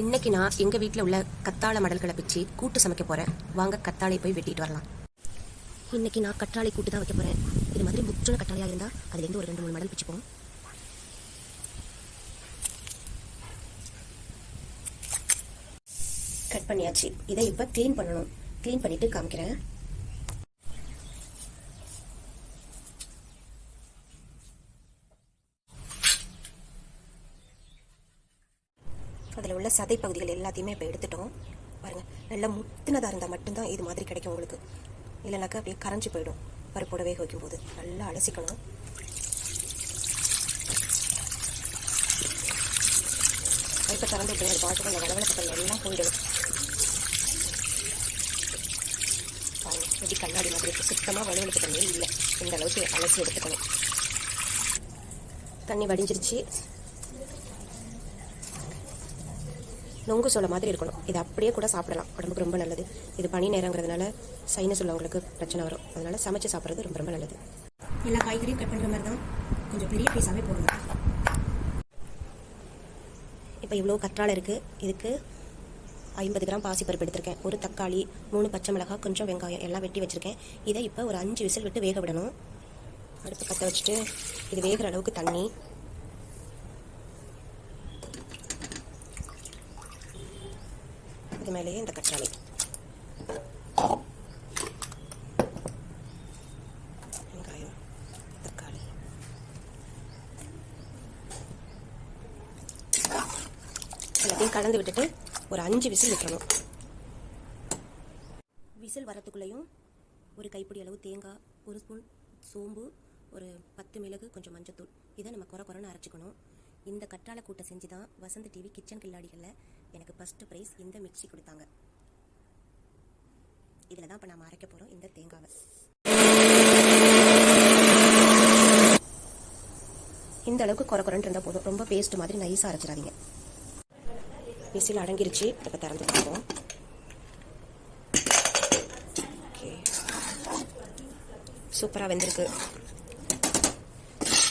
இன்னைக்கு நான் எங்கள் வீட்டில் உள்ள கத்தாழை மடல்களை பிச்சு கூட்டு சமைக்க போகிறேன். வாங்க கத்தாழை போய் வெட்டிட்டு வரலாம். இன்னைக்கு நான் கற்றாழை கூட்டு தான் வைக்க போகிறேன். இது மாதிரி முற்றின கற்றாழையாக இருந்தால் அதுலேருந்து ஒரு 2-3 மடல் பிச்சுப்போம். கட் பண்ணியாச்சு. இதை இப்போ க்ளீன் பண்ணணும். க்ளீன் பண்ணிட்டு காமிக்கிறேன். அதில் உள்ள சதை பகுதிகள் எல்லாத்தையுமே இப்போ எடுத்துட்டோம். பாருங்கள், நல்லா முத்தினதாக இருந்தால் மட்டும்தான் இது மாதிரி கிடைக்கும் உங்களுக்கு. இல்லைனாக்கா அப்படியே கரைஞ்சி போயிடும். பருப்போட வேக வைக்கும்போது நல்லா அலசிக்கணும். பருப்பை திறந்து விட்டு அது பாட்டு அந்த வளவளப்பட்டல் எல்லாம் போயிடும். பாருங்கள், எப்படி கண்ணாடி மாதிரி சுத்தமாக வளவளப்பு தண்ணி இல்லை. இந்த அளவுக்கு அலசி எடுத்துக்கணும். தண்ணி வடிஞ்சிருச்சு. நொங்கு சோள மாதிரி இருக்கணும். இது அப்படியே கூட சாப்பிடலாம், உடம்புக்கு ரொம்ப நல்லது. இது பனி நேரங்கிறதுனால சைனஸ் உள்ளவங்களுக்கு பிரச்சனை வரும். அதனால சமைச்சு சாப்பிட்றது ரொம்ப ரொம்ப நல்லது. எல்லா காய்கறியும் கட் பண்ணுற மாதிரி தான் கொஞ்சம் பெரிய பீஸாகவே போடணும். இப்போ இவ்வளோ கற்றாழை இருக்குது. இதுக்கு 50 கிராம் பாசிப்பருப்பு எடுத்திருக்கேன். ஒரு தக்காளி, 3 பச்சை மிளகாய், கொஞ்சம் வெங்காயம் எல்லாம் வெட்டி வச்சுருக்கேன். இதை இப்போ ஒரு 5 விசில் விட்டு வேக விடணும். அடுப்பு கற்ற வச்சுட்டு இது வேகிற அளவுக்கு தண்ணி, இது மேலேயே இந்த கற்றாழை, வெங்காயம், தக்காளி எல்லாத்தையும் கலந்து விட்டுட்டு ஒரு 5 விசில் விட்டுறணும். விசில் வரத்துக்குள்ளேயும் ஒரு கைப்பிடி அளவு தேங்காய், ஒரு ஸ்பூன் சோம்பு, ஒரு 10 மிளகு, கொஞ்சம் மஞ்சத்தூள், இதை நம்ம குறைன்னு அரைச்சிக்கணும். இந்த கற்றாழை கூட்டை செஞ்சு தான் வசந்த் டிவி கிச்சன் கில்லாடிகளில் எனக்கு ஃபஸ்ட்டு ப்ரைஸ் இந்த மிக்சி கொடுத்தாங்க. இதில் தான் இப்போ நம்ம அரைக்க போகிறோம் இந்த தேங்காவை. இந்த அளவுக்கு குறைன்னு இருந்தால் போதும். ரொம்ப பேஸ்ட் மாதிரி நைஸாக அரைச்சிடாதீங்க. விசில் அடங்கிருச்சு. இப்போ திறந்து பார்ப்போம். ஓகே, சூப்பராக வெந்திருக்கு.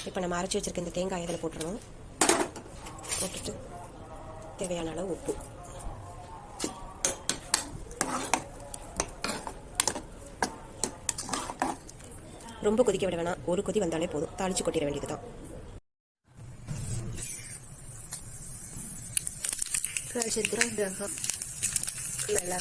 இப்போ நம்ம அரைச்சி வச்சிருக்க இந்த தேங்காய் இதில் போட்டுருவோம். போட்டுட்டு தேவையான அளவு உப்பு, ரொம்ப கொதிக்க விட வேணாம். ஒரு கொதி வந்தாலே போதும். தாளிச்சு கொட்டிட வேண்டியது தான். நல்லா